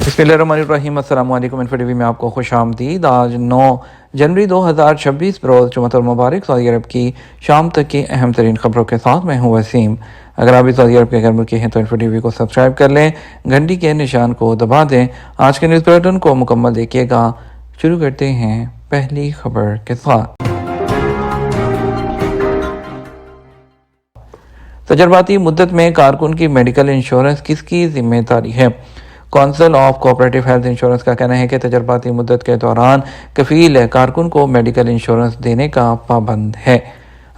बिस्मिल्लाहिर्रहमानिर्रहीम। अस्सलाम वालेकुम। इन्फो टीवी में आपको खुश आमदीद। आज 9 जनवरी 2026 बरोज़ जुमअतुल मुबारक सऊदी अरब की शाम तक की अहम तरीन खबरों के साथ मैं हूँ वसीम। अगर आप भी सऊदी अरब के घर मुल्की हैं तो इन्फो टीवी को सब्सक्राइब कर लें, घंटी के निशान को दबा दें। आज के न्यूज़ बुलेटिन को मुकम्मल देखिएगा। शुरू करते हैं पहली खबर के साथ। तजर्बाती मुद्दत में कारकुन की मेडिकल इंश्योरेंस किसकी जिम्मेदारी है? Council of cooperative health insurance का कहना है कि तजर्बाती मुद्दत के दौरान कफील कारकुन को मेडिकल इंश्योरेंस देने का पाबंद है।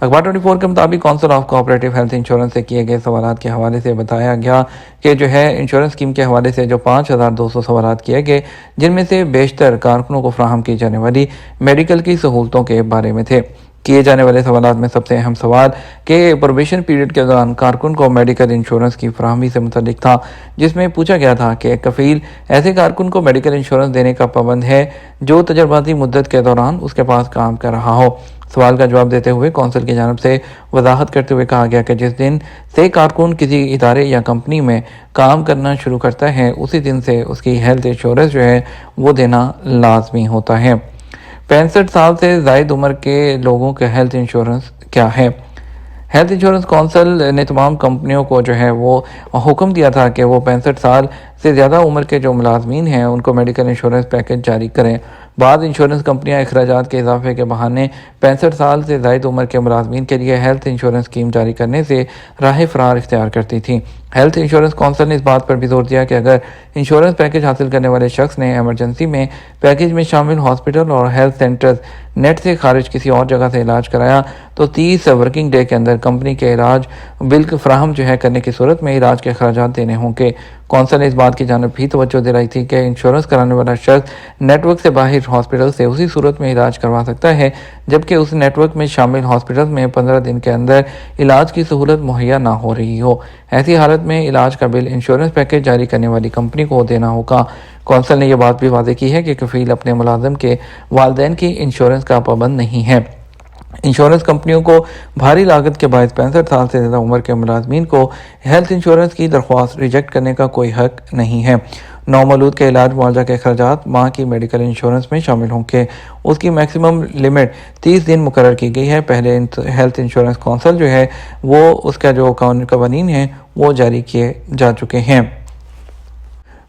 अखबार 24 के मुताबिक council of cooperative health insurance से किए गए सवालात के हवाले से बताया गया कि इंश्योरेंस स्कीम के हवाले से जो 5200 सवालात किए गए, जिनमें से बेशतर कारकुनों को फराहम की जाने वाली मेडिकल की सहूलतों के बारे में थे। किए जाने वाले सवालात में सबसे अहम सवाल के प्रोबेशन पीरियड के दौरान कारकुन को मेडिकल इंश्योरेंस की फराहमी से मुतल्लिक था, जिसमें पूछा गया था कि कफील ऐसे कारकुन को मेडिकल इंश्योरेंस देने का पाबंद है जो तजर्बाती मुद्दत के दौरान उसके पास काम कर रहा हो। सवाल का जवाब देते हुए कौंसिल की जानिब से वजाहत करते हुए कहा गया कि जिस दिन से कारकुन किसी इदारे या कंपनी में काम करना शुरू करता है, उसी दिन से उसकी हेल्थ इंश्योरेंस वो देना लाजमी होता है। 65 साल से ज़ायद उम्र के लोगों के हेल्थ इंश्योरेंस क्या है? हेल्थ इंश्योरेंस कौंसिल ने तमाम कंपनियों को वो हुक्म दिया था कि वो 65 साल से ज़्यादा उम्र के जो मुलाजमीन हैं उनको मेडिकल इंश्योरेंस पैकेज जारी करें। बाद इंश्योरेंस कंपनियां अखराजात के इजाफे के बहाने 65 साल से ज़ायद उम्र के मुलाजमीन के लिए हेल्थ इंश्योरेंस स्कीम जारी करने से राह फरार इख्तियार करती थी। हेल्थ इंश्योरेंस कौंसिल ने इस बात पर भी जोर दिया कि अगर इंश्योरेंस पैकेज हासिल करने वाले शख्स ने एमरजेंसी में पैकेज में शामिल हॉस्पिटल और हेल्थ सेंटर्स नेट से खारिज किसी और जगह से इलाज कराया तो 30 वर्किंग डे के अंदर कंपनी के इलाज बिल फराहम करने की सूरत में इलाज के अखराजात देने होंगे। कौंसिल ने इस बात की जानब भी तवज्जो दिलाई थी कि इंश्योरेंस कराने वाला शख्स नेटवर्क से बाहर हॉस्पिटल से उसी सूरत में इलाज करवा सकता है जबकि उस नेटवर्क में शामिल हॉस्पिटल में 15 दिन के अंदर इलाज की सहूलत मुहैया ना हो रही हो। ऐसी हालत में इलाज का बिल इंश्योरेंस पैकेज जारी करने वाली कंपनी को देना होगा। कौंसिल ने यह बात भी वाज़ेह की है कि कफील अपने मुलाजिम के वालिदैन की इंश्योरेंस का पाबंद नहीं है। इंश्योरेंस कंपनियों को भारी लागत के बायस 65 साल से ज़्यादा उम्र के मुलाजमीन को हेल्थ इंश्योरेंस की दरख्वास्त रिजेक्ट करने का कोई हक नहीं है। नौमौलूद के इलाज मुआवजा के अखराजात माँ की मेडिकल इंश्योरेंस में शामिल होंगे। उसकी मैक्सिमम लिमिट 30 दिन मुकर्रर की गई है। पहले हेल्थ इंश्योरेंस कौंसिल वो उसका जो कवानीन है वो जारी किए जा चुके हैं।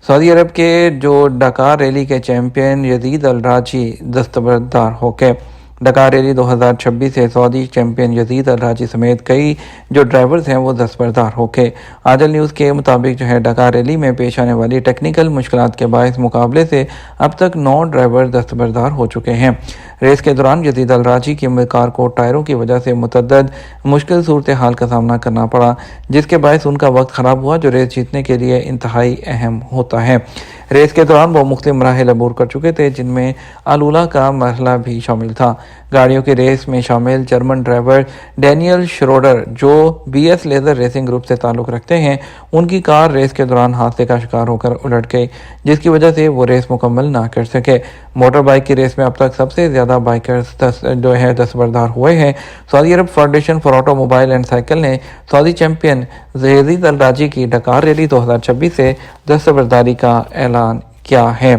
सऊदी अरब के जो डकार रैली के चैंपियन यजीद अल राजी दस्तबरदार हो गए। डकार रैली 2026 से सऊदी चैंपियन यजीद अल राजी समेत कई जो ड्राइवर्स हैं वो दस्तबरदार हो गए। आजल न्यूज़ के मुताबिक डकार रैली में पेश आने वाली टेक्निकल मुश्किलात के बायस मुकाबले से अब तक 9 ड्राइवर दस्तबरदार हो चुके हैं। रेस के दौरान यजीद अल राजी की कार को टायरों की वजह से मुतअद्दिद मुश्किल सूरत हाल का सामना करना पड़ा, जिसके बायस उनका वक्त ख़राब हुआ जो रेस जीतने के लिए इंतहाई अहम होता है। रेस के दौरान वो मुख्तलिफ मराहिल अबूर कर चुके थे, जिनमें आलूला का मरहला भी शामिल था। गाड़ियों की रेस में शामिल जर्मन ड्राइवर डैनियल श्रोडर जो BS लेज़र रेसिंग ग्रुप से ताल्लुक़ रखते हैं, उनकी कार रेस के दौरान हादसे का शिकार होकर उलट गई, जिसकी वजह से वो रेस मुकम्मल ना कर सके। मोटर बाइक की रेस में अब तक सबसे ज़्यादा बाइकर्स दस्तबरदार हुए हैं। Saudi Arab federation for automobile and cycle ने सऊदी चैंपियन यजीद अल राजी की डकार रैली 2026 से दस्तबरदारी का ऐलान किया है।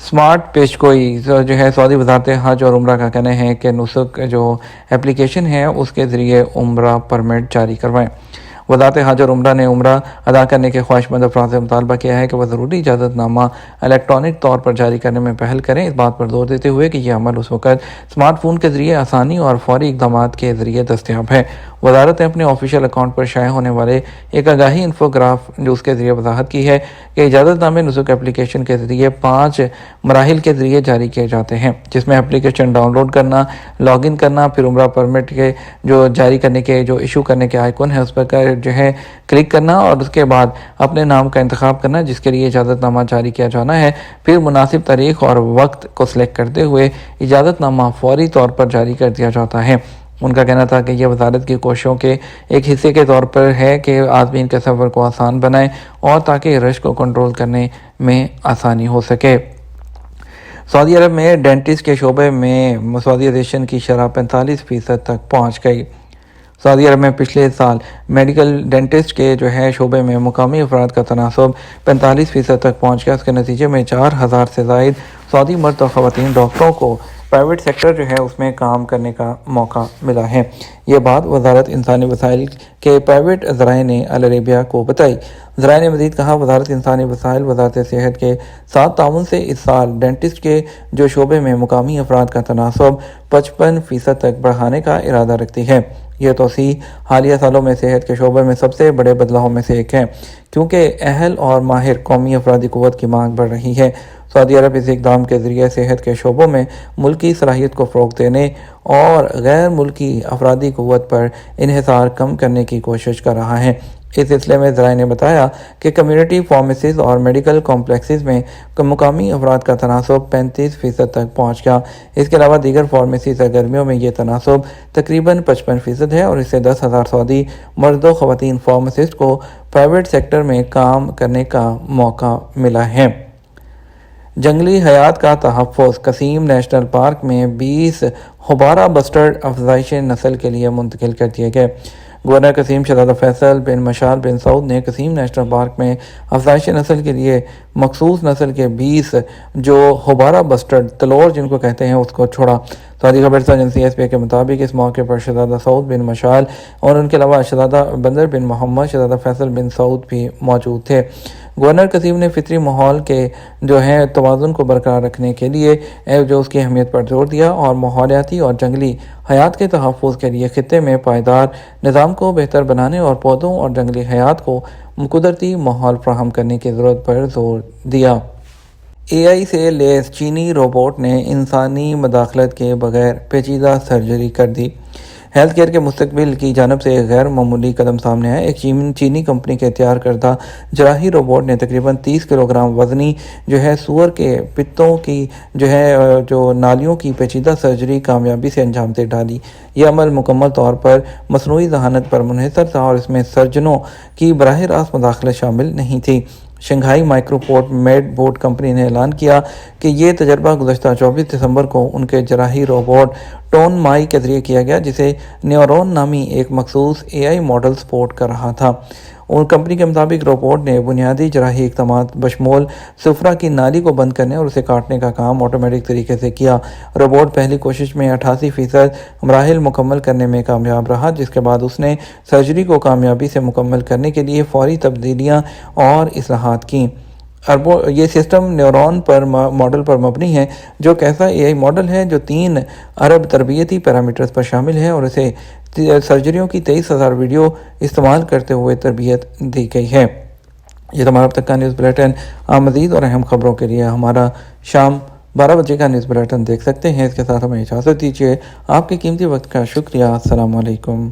स्मार्ट पेशगोई सऊदी वज़ारत हज और उम्रा का कहना है कि नुसक एप्लीकेशन है उसके ज़रिए उम्रा परमिट जारी करवाएं। वज़ारत हज और उम्रा ने उम्रा अदा करने के ख्वाहिशमंद अफराद से मुतालबा किया है कि वह ज़रूरी इजाज़तनामा इलेक्ट्रॉनिक तौर पर जारी करने में पहल करें, इस बात पर जोर देते हुए कि यह अमल उस वक़्त स्मार्टफोन के ज़रिए आसानी और फौरी इक़दाम के ज़रिए दस्तयाब है। वज़ारत ने अपने ऑफिशियल अकाउंट पर शाया होने वाले एक आगाही इन्फोग्राफ उसके ज़रिए वजाहत की है कि इजाज़तनामे नुसक एप्लीकेशन के ज़रिए 5 मराहिल के ज़रिए जारी किए जाते हैं, जिसमें एप्लीकेशन डाउनलोड करना, लॉगिन करना, फिर उम्रा परमिट के जारी करने के इशू करने के आइकन है उस पर क्लिक करना और उसके बाद अपने नाम का इंतखाब करना जिसके लिए इजाज़तनामा जारी किया जाना है। फिर मुनासिब तारीख और वक्त को सिलेक्ट करते हुए इजाज़तनामा फौरी तौर पर जारी कर दिया जाता है। उनका कहना था कि यह वजारत की कोशिशों के एक हिस्से के तौर पर है कि आदमीन के सफ़र को आसान बनाएं और ताकि रश को कंट्रोल करने में आसानी हो सके। सऊदी अरब में डेंटिस्ट के शोबे में मसवादियत की शरह 45% तक पहुँच गई। سعودی عرب میں پچھلے سال میڈیکل ڈینٹسٹ کے شعبے میں مقامی افراد کا تناسب 45% تک پہنچ گیا۔ اس کے نتیجے میں 4000 سے زائد سعودی مرد اور خواتین ڈاکٹروں کو پرائیویٹ سیکٹر اس میں کام کرنے کا موقع ملا ہے۔ یہ بات وزارت انسانی وسائل کے پرائیویٹ ذرائع نے العربیہ کو بتائی۔ ذرائع نے مزید کہا، وزارت انسانی وسائل وزارت صحت کے ساتھ تعاون سے اس سال ڈینٹسٹ کے شعبے میں مقامی افراد کا تناسب 55% تک بڑھانے کا ارادہ رکھتی ہے۔ یہ توسیع حالیہ سالوں میں صحت کے شعبے میں سب سے بڑے بدلاؤں میں سے ایک ہے، کیونکہ اہل اور ماہر قومی افرادی قوت کی مانگ بڑھ رہی ہے۔ سعودی عرب اس اقدام کے ذریعے صحت کے شعبوں میں ملکی صلاحیت کو فروغ دینے اور غیر ملکی افرادی قوت پر انحصار کم کرنے کی کوشش کر رہا ہے۔ اس سلسلے میں ذرائع نے بتایا کہ کمیونٹی فارمیسیز اور میڈیکل کمپلیکسز میں مقامی افراد کا تناسب 35% تک پہنچ گیا۔ اس کے علاوہ دیگر فارمیسی سرگرمیوں میں یہ تناسب تقریباً 55% ہے اور اس سے 10,000 سعودی مرد و خواتین فارماسسٹ کو پرائیویٹ سیکٹر میں کام کرنے کا موقع ملا ہے۔ جنگلی حیات کا تحفظ، قصیم نیشنل پارک میں 20 ہوبارہ بسٹرڈ افزائش نسل کے لیے منتقل کر دیے گئے۔ گورنر قصیم شہزادہ فیصل بن مشال بن سعود نے قصیم نیشنل پارک میں افزائش نسل کے لیے مخصوص نسل کے 20 ہوبارہ بسٹرڈ تلور جن کو کہتے ہیں اس کو چھوڑا۔ سعودی خبر ایجنسی ایس پی کے مطابق اس موقع پر شہزادہ سعود بن مشال اور ان کے علاوہ شہزادہ بندر بن محمد، شہزادہ فیصل بن سعود بھی موجود تھے۔ گورنر قصیم نے فطری ماحول کے توازن کو برقرار رکھنے کے لیے اس کی اہمیت پر زور دیا اور ماحولیاتی اور جنگلی حیات کے تحفظ کے لیے خطے میں پائیدار نظام کو بہتر بنانے اور پودوں اور جنگلی حیات کو قدرتی ماحول فراہم کرنے کی ضرورت پر زور دیا۔ اے آئی سے لیس چینی روبوٹ نے انسانی مداخلت کے بغیر پیچیدہ سرجری کر دی۔ ہیلتھ کیئر کے مستقبل کی جانب سے ایک غیر معمولی قدم سامنے آیا۔ ایک چینی کمپنی کے تیار کردہ جراحی روبوٹ نے تقریباً 30 کلو گرام وزنی سور کے پتوں کی نالیوں کی پیچیدہ سرجری کامیابی سے انجام دے ڈالی۔ یہ عمل مکمل طور پر مصنوعی ذہانت پر منحصر تھا اور اس میں سرجنوں کی براہ راست مداخلت شامل نہیں تھی۔ Shanghai micro port made board company نے اعلان کیا کہ یہ تجربہ گزشتہ 24 دسمبر کو ان کے جراحی روبوٹ ٹون مائی کے ذریعے کیا گیا، جسے نیورون نامی ایک مخصوص اے آئی ماڈل سپورٹ کر رہا تھا۔ ان کمپنی کے مطابق روبوٹ نے بنیادی جراحی اقدامات بشمول سفرہ کی نالی کو بند کرنے اور اسے کاٹنے کا کام آٹومیٹک طریقے سے کیا۔ روبوٹ پہلی کوشش میں 88% مراحل مکمل کرنے میں کامیاب رہا، جس کے بعد اس نے سرجری کو کامیابی سے مکمل کرنے کے لیے فوری تبدیلیاں اور اصلاحات کیں۔ یہ سسٹم نیورون ماڈل پر مبنی ہے، جو ایک ایسا اے آئی ماڈل ہے جو 3 ارب تربیتی پیرامیٹرز پر شامل ہے اور اسے سرجریوں کی 23,000 ویڈیو استعمال کرتے ہوئے تربیت دی گئی ہے۔ یہ ہمارا اب تک کا نیوز بلیٹن۔ آپ مزید اور اہم خبروں کے لیے ہمارا شام 12 بجے کا نیوز بلیٹن دیکھ سکتے ہیں۔ اس کے ساتھ ہمیں اجازت دیجیے۔ آپ کے قیمتی وقت کا شکریہ۔ السلام علیکم۔